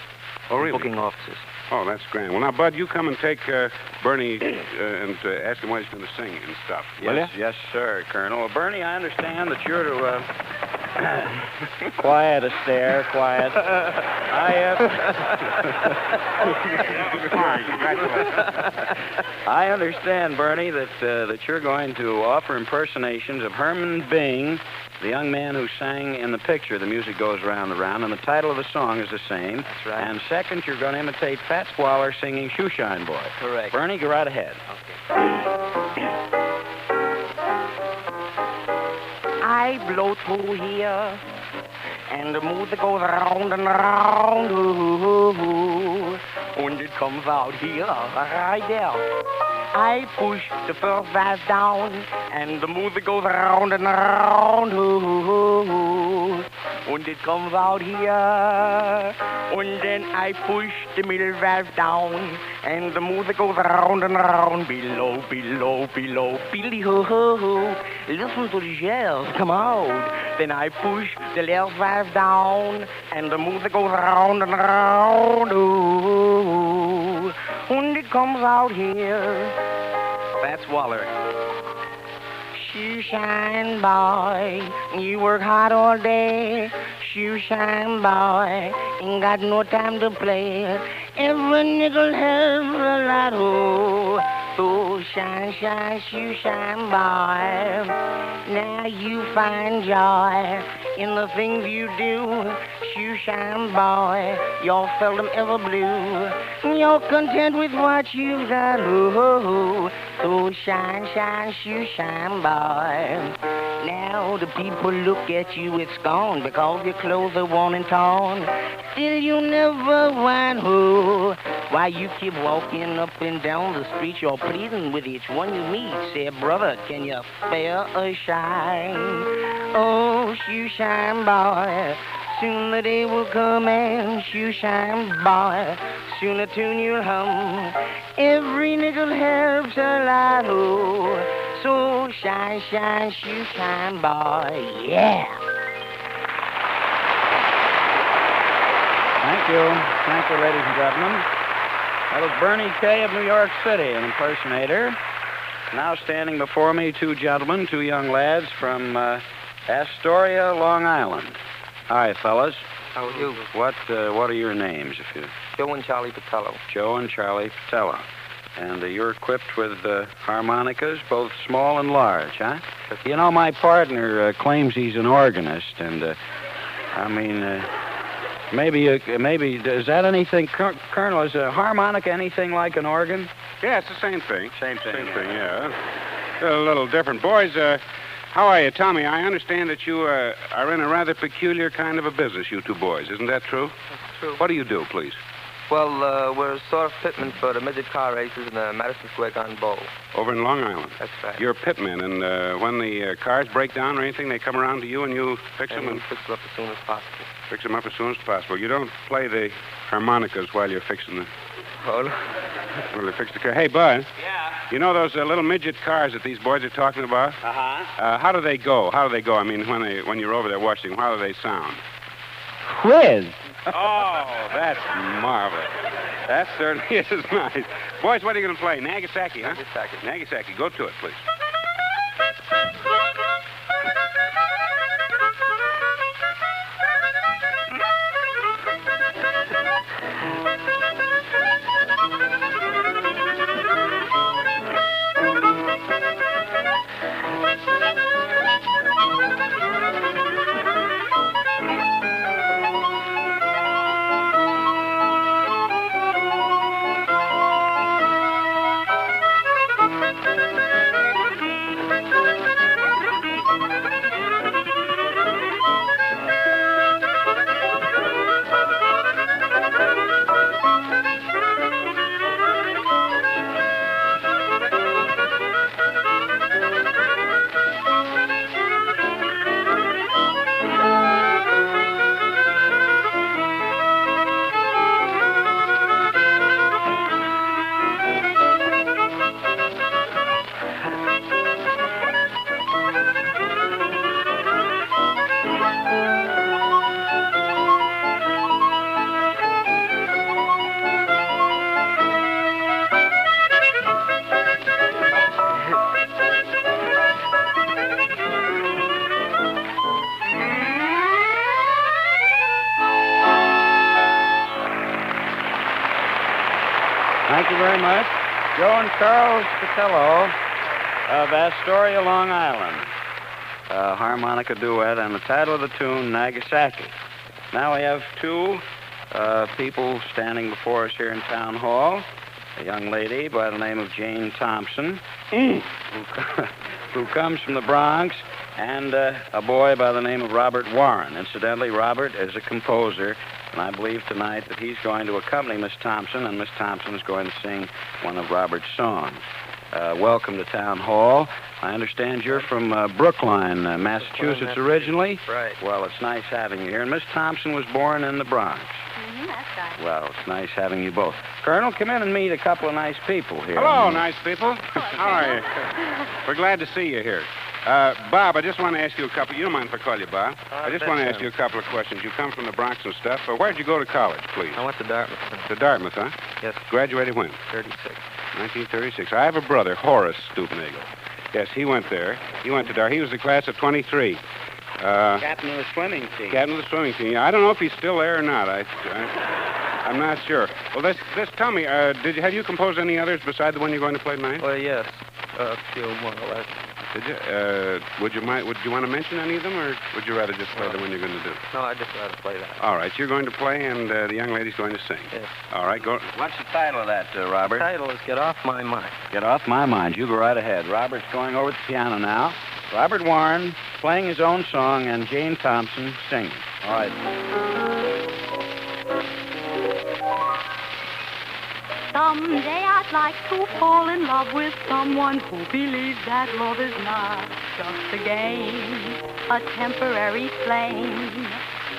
Oh, really? Booking offices. Oh, that's grand. Well, now, Bud, you come and take Bernie and ask him what he's going to sing and stuff. Will Yes, yes, sir, Colonel. Well, Bernie, I understand that you're to... Quiet, Astaire, quiet. I understand, Bernie, that you're going to offer impersonations of Herman Bing, the young man who sang in the picture The Music Goes Round and Round, and the title of the song is the same. That's right. And second, you're going to imitate Fats Waller singing Shoeshine Boy. Correct. Bernie, go right ahead. I blow through here, and the music goes round and round, ooh, and it comes out here, right there. I push the first valve down, and the music goes round and round, ooh, and it comes out here. And then I push the middle valve down, and the music goes round and round, below, below, below, billy-ho-ho-ho. Listen to the shells come out. Then I push the left valve down, and the music goes round and round, ooh, and it comes out here. Fats Waller. Shoeshine boy, you work hard all day. Shoeshine boy, ain't got no time to play. Every nickel helps a lot, oh. So shine, shine, shoeshine boy. Now you find joy in the things you do. Shoeshine boy, you're seldom ever blue. You're content with what you've got, oh. So shine, shine, shoeshine boy. Now the people look at you with scorn because your clothes are worn and torn. Still you never whine, oh. Why you keep walking up and down the street, you're pleading with each one you meet. Say, brother, can you spare a shine? Oh, shoeshine boy, soon the day will come and shoeshine boy, soon a tune you'll hum. Every nickel helps a lot, oh. So shine, shine, shoeshine boy, yeah. Thank you. Thank you, ladies and gentlemen. That was Bernie Kay of New York City, an impersonator. Now standing before me, two gentlemen, two young lads from Astoria, Long Island. Hi, fellas. How are you? What are your names, if you... Joe and Charlie Patello. Joe and Charlie Patello. And you're equipped with harmonicas, both small and large, huh? You know, my partner claims he's an organist, and, maybe, is that anything... Colonel, is a harmonica anything like an organ? Yeah, it's the same thing. Same thing, yeah. A little different. Boys, how are you? Tommy, I understand that you are in a rather peculiar kind of a business, you two boys. Isn't that true? That's true. What do you do, please? Well, we're sort of pitmen for the midget car races in the Madison Square Garden Bowl. Over in Long Island? That's right. You're pitmen, and when the cars break down or anything, they come around to you and you fix them? And fix them up as soon as possible. Fix them up as soon as possible. You don't play the harmonicas while you're fixing the... Oh, no. Well, they fix the car. Hey, Bud. Yeah? You know those little midget cars that these boys are talking about? Uh-huh. How do they go? I mean, when you're over there watching them, how do they sound? Whiz. Oh, that's marvelous. That certainly is nice. Boys, what are you going to play? Nagasaki, huh? Nagasaki. Nagasaki. Go to it, please. Thank you very much. Joe and Charles Patello of Astoria, Long Island. Harmonica duet, and the title of the tune, Nagasaki. Now we have two people standing before us here in Town Hall. A young lady by the name of Jane Thompson, who comes from the Bronx, and a boy by the name of Robert Warren. Incidentally, Robert is a composer, and I believe tonight that he's going to accompany Miss Thompson, and Miss Thompson is going to sing one of Robert's songs. Welcome to Town Hall. I understand you're from Brookline, Massachusetts originally. Right. Well, it's nice having you here. And Miss Thompson was born in the Bronx. Mm-hmm, that's right. Well, it's nice having you both. Colonel, come in and meet a couple of nice people here. Hello, nice people. How are you? We're glad to see you here. Bob, I just want to ask you a couple. You don't mind if I call you Bob? I just want to ask you a couple of questions. You come from the Bronx and stuff. Where'd you go to college, please? I went to Dartmouth. To Dartmouth, huh? Yes. Graduated when? 36. 1936. I have a brother, Horace Stupnagel. Yes, he went there. He went to Dartmouth. He was the class of 23. Captain of the swimming team. Captain of the swimming team. Yeah, I don't know if he's still there or not. I'm not sure. Well, tell me, have you composed any others besides the one you're going to play tonight? Well, yes. A few more or less. Did you? Would you want to mention any of them, or would you rather just play the one you're going to do? No, I'd just rather play that. All right, you're going to play, and the young lady's going to sing. Yes. All right, go. What's the title of that, Robert? The title is Get Off My Mind. Get Off My Mind. You go right ahead. Robert's going over to the piano now. Robert Warren playing his own song, and Jane Thompson singing. All right. Someday I'd like to fall in love with someone who believes that love is not just a game, a temporary flame.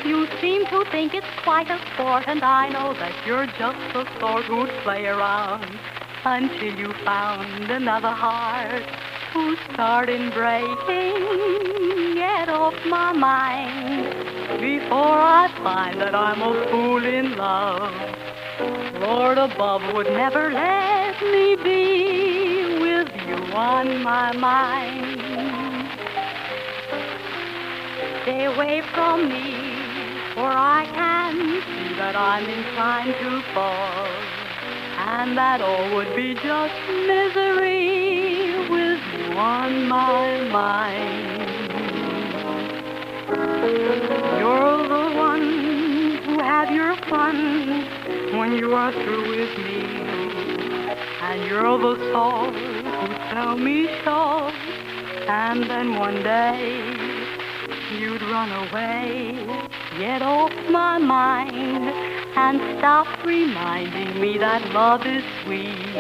You seem to think it's quite a sport, and I know that you're just the sort who'd play around until you found another heart to start in breaking. Get off my mind. before I find that I'm a fool in love. Lord above would never let me be with you on my mind. Stay away from me, for I can see that I'm inclined to fall, and that all would be just misery with you on my mind. You're the one who have your fun when you are through with me, and you're the sort who tell me so, and then one day you'd run away, get off my mind, and stop reminding me that love is sweet.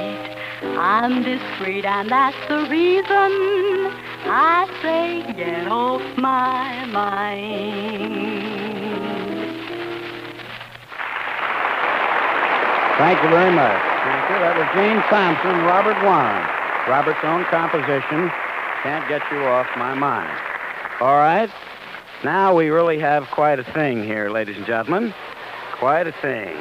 I'm discreet, and that's the reason I say get off my mind. Thank you very much. Thank you. That was Jane Thompson and Robert Warren. Robert's own composition, Can't Get You Off My Mind. All right. Now we really have quite a thing here, ladies and gentlemen. Quite a thing.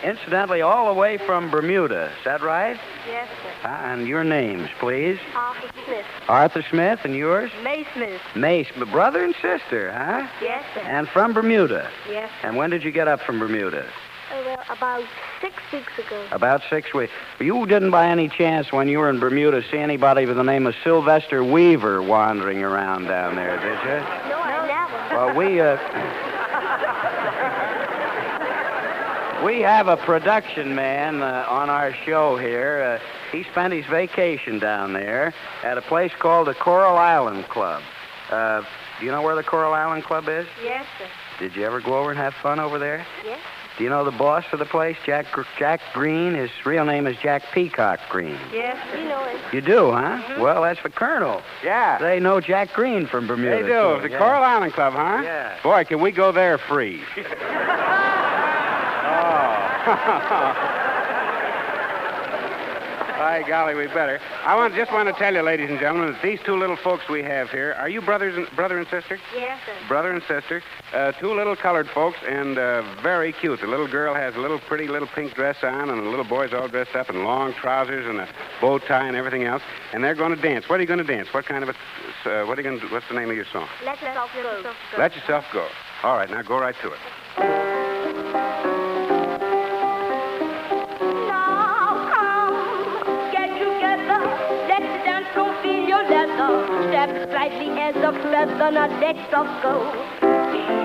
Incidentally, all the way from Bermuda. Is that right? Yes, sir. And your names, please. Arthur Smith. Arthur Smith, and yours? May Smith. May Smith. Brother and sister, huh? Yes, sir. And from Bermuda? Yes. And when did you get up from Bermuda? Well, about 6 weeks ago. About 6 weeks. You didn't by any chance, when you were in Bermuda, see anybody with the name of Sylvester Weaver wandering around down there, did you? No, I never. Well, we have a production man on our show here. He spent his vacation down there at a place called the Coral Island Club. Do you know where the Coral Island Club is? Yes, sir. Did you ever go over and have fun over there? Yes. Do you know the boss of the place, Jack Green? His real name is Jack Peacock Green. Yes, you know it. You do, huh? Mm-hmm. Well, that's the Colonel. Yeah. They know Jack Green from Bermuda. They do. Too. The Yeah. Coral Island Club, huh? Yeah. Boy, can we go there free? By golly, we better. Just want to tell you, ladies and gentlemen, that these two little folks we have here, are you brother and sister? Yes, sir. Brother and sister, two little colored folks, and very cute. The little girl has a little pretty little pink dress on, and the little boy's all dressed up in long trousers and a bow tie and everything else. And they're going to dance. What are you going to dance? What kind of a? What are you going to do? What's the name of your song? Let yourself go. Let yourself go. All right, now go right to it. Step slightly as a feather, not let yourself go.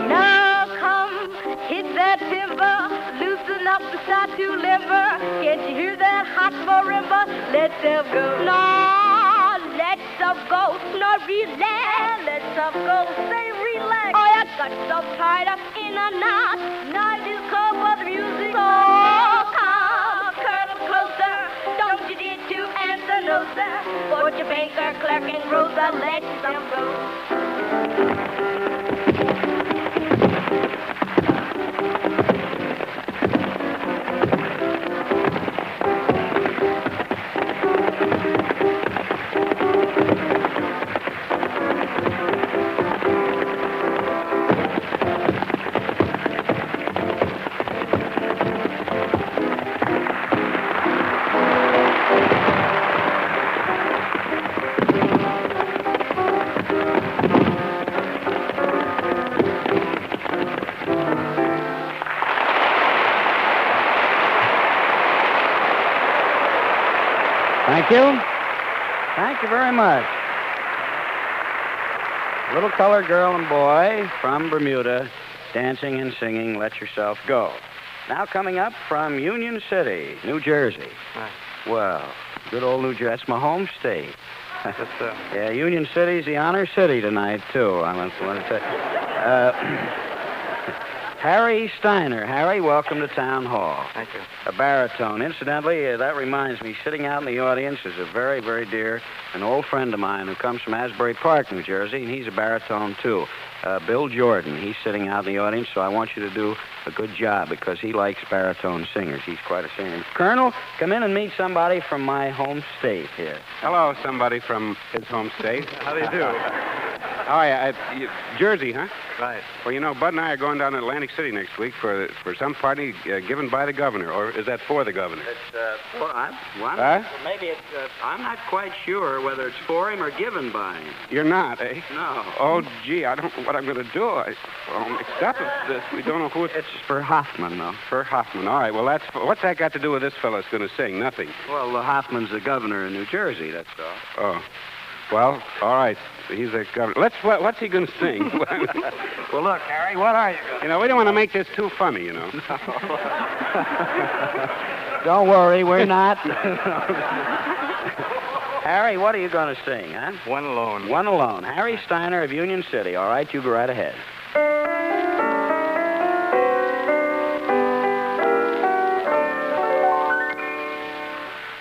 Now come, hit that timber, loosen up and start to limber. Can't you hear that hot marimba? Let yourself go. No, let yourself go. No, relax. Let yourself go. Say relax. Oh, I got yourself tied up in a knot. Now you come with music. So come, curl closer. Don't you dare to answer no, sir. Put your banker, clerk, and Rosa, let yourself go. Thank you. Thank you very much. Little colored girl and boy from Bermuda, dancing and singing Let Yourself Go. Now coming up from Union City, New Jersey. Well, good old New Jersey. That's my home state. Yeah, Union City's the honor city tonight, too. I want to say. Harry Steiner. Harry, welcome to Town Hall. Thank you. A baritone. Incidentally, that reminds me, sitting out in the audience is a very, very dear, an old friend of mine who comes from Asbury Park, New Jersey, and he's a baritone, too. Bill Jordan. He's sitting out in the audience, so I want you to do a good job because he likes baritone singers. He's quite a singer. Colonel, come in and meet somebody from my home state here. Hello, somebody from his home state. How do you do? Oh, yeah, Jersey, huh? Right. Well, you know, Bud and I are going down to Atlantic City next week for some party given by the governor, or is that for the governor? Maybe it's, I'm not quite sure whether it's for him or given by him. You're not, eh? No. Oh, gee, I don't know what I'm going to do. I'm mixed up with this. We don't know who It's for Hoffman, though. For Hoffman. All right, well, what's that got to do with this fellow's going to sing? Nothing. Well, Hoffman's the governor in New Jersey, that's all. Oh. Well, all right. He's a governor. What's he going to sing? Well, look, Harry, what are you going to You know, we don't want to make this too funny, you know. Don't worry, we're not. Harry, what are you going to sing, huh? One Alone. One Alone. Harry Steiner of Union City. All right, you go right ahead.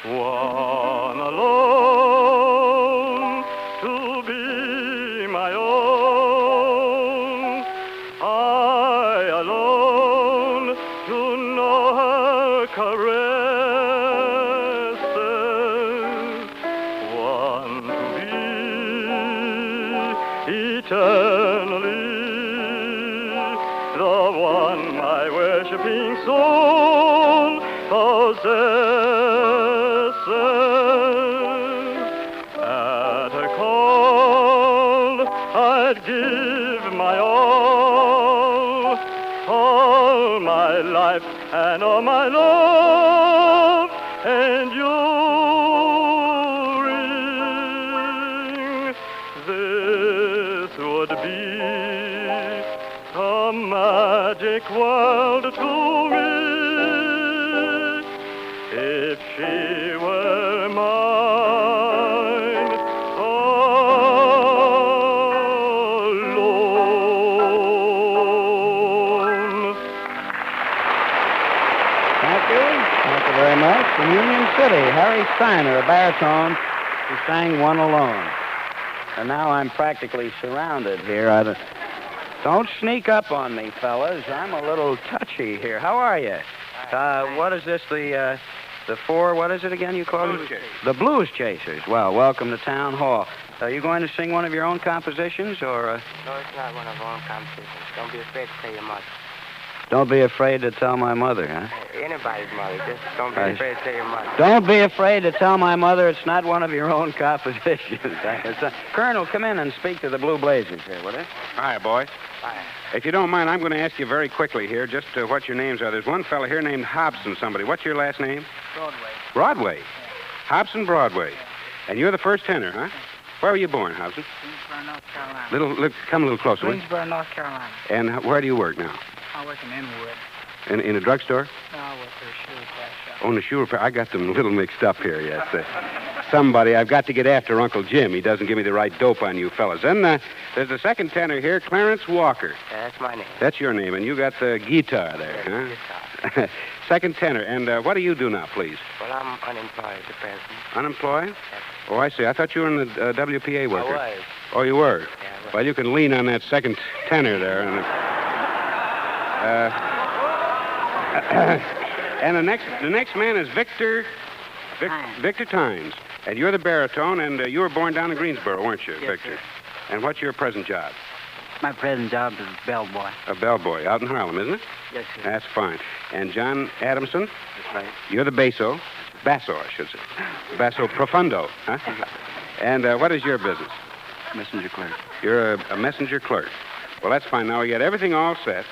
One alone to be my own. I alone to know her caresses. One to be eternally the one my worshiping soul possesses. At her call, I'd give my all my life and all my love, and you'll ring. This would be a magic world to me if she were mine alone. Thank you. Thank you very much. From Union City, Harry Steiner, a baritone, who sang One Alone. And now I'm practically surrounded here. Don't sneak up on me, fellas. I'm a little touchy here. How are you? What is this, the four, what is it again you call Blues them? Chasers. The Blues Chasers. Well, welcome to Town Hall. Are you going to sing one of your own compositions, or... No, it's not one of our own competitions. Don't be afraid to tell your mother. Don't be afraid to tell my mother, huh? Anybody's mother. Just don't be afraid to tell your mother. Don't be afraid to tell my mother it's not one of your own compositions. Colonel, come in and speak to the Blue Blazers here, will you? Hi, boy. Hi. If you don't mind, I'm going to ask you very quickly here just what your names are. There's one fella here named Hobson somebody. What's your last name? Broadway. Broadway. Hobson Broadway. And you're the first tenor, huh? Where were you born, Hobson? Greensboro, North Carolina. Come a little closer, will you? Greensboro, North Carolina. And where do you work now? I work in Inwood. In a drugstore? No, I work for a shoe repair shop. Oh, in the shoe repair. I got them a little mixed up here, yes. I've got to get after Uncle Jim. He doesn't give me the right dope on you fellas. Then there's the second tenor here, Clarence Walker. Yeah, that's my name. That's your name, and you got the guitar there, huh? Guitar. Second tenor. And what do you do now, please? Well, I'm unemployed at the present. Unemployed? Yes. Oh, I see. I thought you were in the WPA worker. I was. Oh, you were? Yeah, I was. Well, you can lean on that second tenor there. And the next man is Victor Tynes. And you're the baritone, and you were born down in Greensboro, weren't you, Yes, Victor? sir. And what's your present job? My present job is bellboy. A bellboy out in Harlem, isn't it? Yes, sir. That's fine. And John Adamson, That's right. you're the basso, I should say. Basso profundo, huh? And what is your business? Messenger clerk. You're a messenger clerk. Well, that's fine. Now we got everything all set.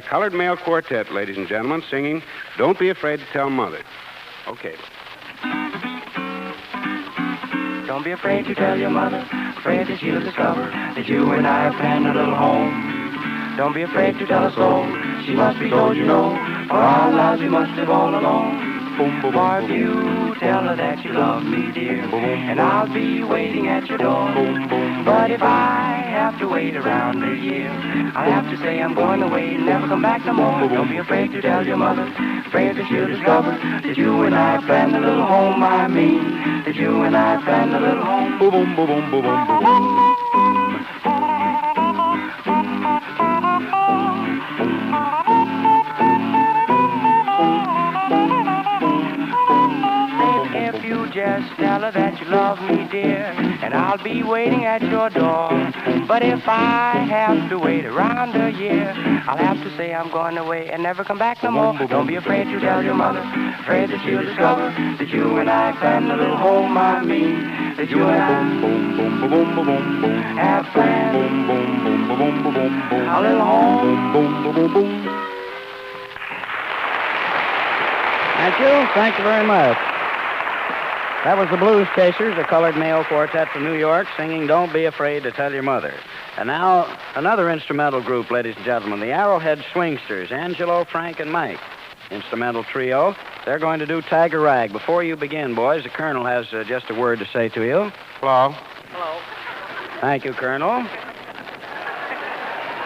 Colored male quartet, ladies and gentlemen, singing Don't Be Afraid to Tell Mother. Okay. Don't be afraid to tell your mother, afraid that she'll discover that you and I have planned a little home. Don't be afraid to tell a soul, she must be told you know, for our lives we must live all alone. For if you tell her that you love me, dear, and I'll be waiting at your door. But if I have to wait around a year, I'll have to say I'm going away and never come back no more. Don't be afraid to tell your mother, afraid that she'll discover that you and I planned a little home. I mean, that you and I planned a little home. Boom, boom, boom, boom, boom, boom, boom. If you just tell her that you love me, dear, and I'll be waiting at your door. But if I have to wait around a year, I'll have to say I'm going away and never come back no more. Don't be afraid to tell your mother, afraid that she'll discover that you and I planned a little home, I mean, that you and I have planned a little home. Thank you. Thank you very much. That was the Blues Chasers, a colored male quartet from New York, singing Don't Be Afraid to Tell Your Mother. And now, another instrumental group, ladies and gentlemen, the Arrowhead Swingsters, Angelo, Frank, and Mike. Instrumental trio. They're going to do Tiger Rag. Before you begin, boys, the Colonel has just a word to say to you. Hello. Hello. Thank you, Colonel.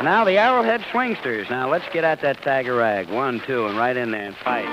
Now, the Arrowhead Swingsters. Now, let's get at that Tiger Rag. 1, 2, and right in there and fight.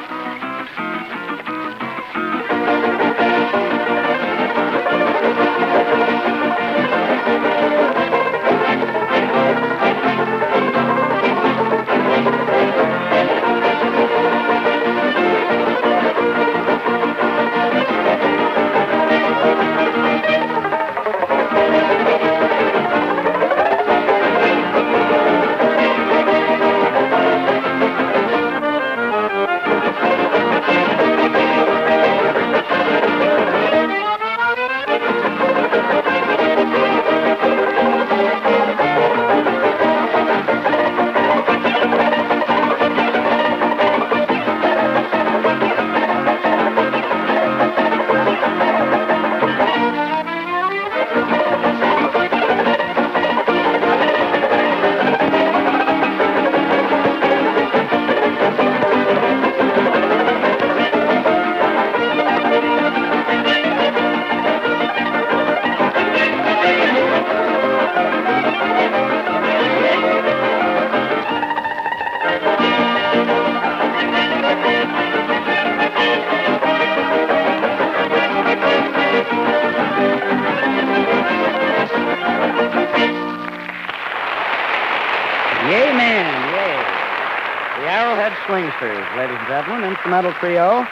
Swingsters, ladies and gentlemen, instrumental trio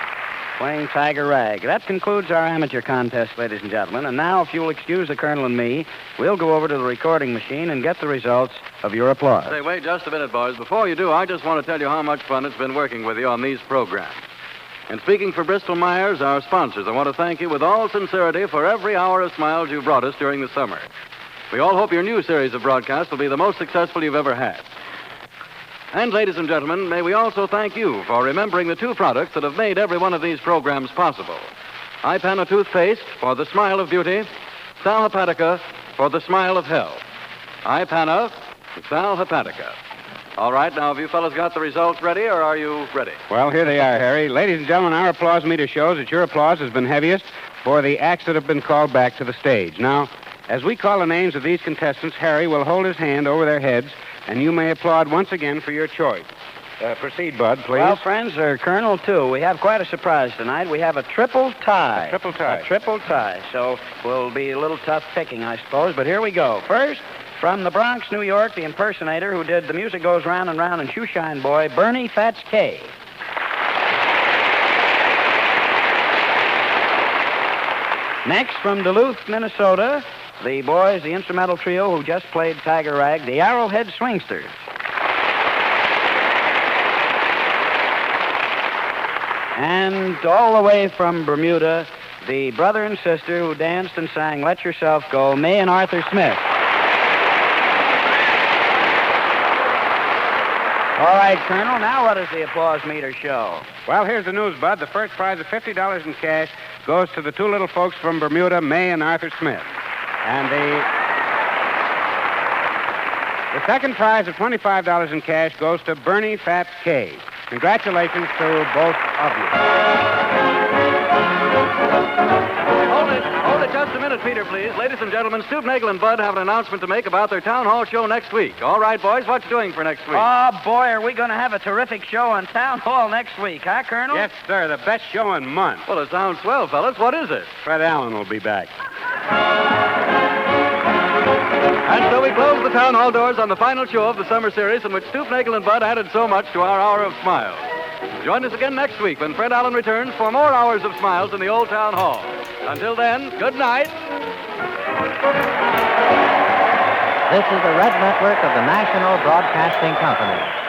playing Tiger Rag. That concludes our amateur contest, ladies and gentlemen. And now, if you'll excuse the Colonel and me, we'll go over to the recording machine and get the results of your applause. Say, wait just a minute, boys. Before you do, I just want to tell you how much fun it's been working with you on these programs. And speaking for Bristol Myers, our sponsors, I want to thank you with all sincerity for every hour of smiles you've brought us during the summer. We all hope your new series of broadcasts will be the most successful you've ever had. And, ladies and gentlemen, may we also thank you for remembering the two products that have made every one of these programs possible. Ipana toothpaste for the smile of beauty, Sal Hepatica for the smile of health. Ipana, Sal Hepatica. All right, now, have you fellas got the results ready, or are you ready? Well, here they are, Harry. Ladies and gentlemen, our applause meter shows that your applause has been heaviest for the acts that have been called back to the stage. Now, as we call the names of these contestants, Harry will hold his hand over their heads, and you may applaud once again for your choice. Proceed, Bud, please. Well, friends, Colonel, too, we have quite a surprise tonight. We have a triple tie. A triple tie. A triple tie. So will be a little tough picking, I suppose. But here we go. First, from the Bronx, New York, the impersonator who did The Music Goes Round and Round and Shoeshine Boy, Bernie Fats K. Next, from Duluth, Minnesota, the boys, the instrumental trio who just played Tiger Rag, the Arrowhead Swingsters. And all the way from Bermuda, the brother and sister who danced and sang Let Yourself Go, May and Arthur Smith. All right, Colonel, now what does the applause meter show? Well, here's the news, Bud. The first prize of $50 in cash goes to the two little folks from Bermuda, May and Arthur Smith. And the second prize of $25 in cash goes to Bernie Fats K. Congratulations to both of you. Hold it just a minute, Peter, please. Ladies and gentlemen, Stoop, Nagel, and Bud have an announcement to make about their town hall show next week. All right, boys, what you doing for next week? Oh, boy, are we going to have a terrific show on Town Hall next week, huh, Colonel? Yes, sir, the best show in months. Well, it sounds swell, fellas. What is it? Fred Allen will be back. And so we close the town hall doors on the final show of the summer series in which Stoop, Nagel, and Bud added so much to our hour of smiles. Join us again next week when Fred Allen returns for more hours of smiles in the old town hall. Until then, good night. This is the Red Network of the National Broadcasting Company.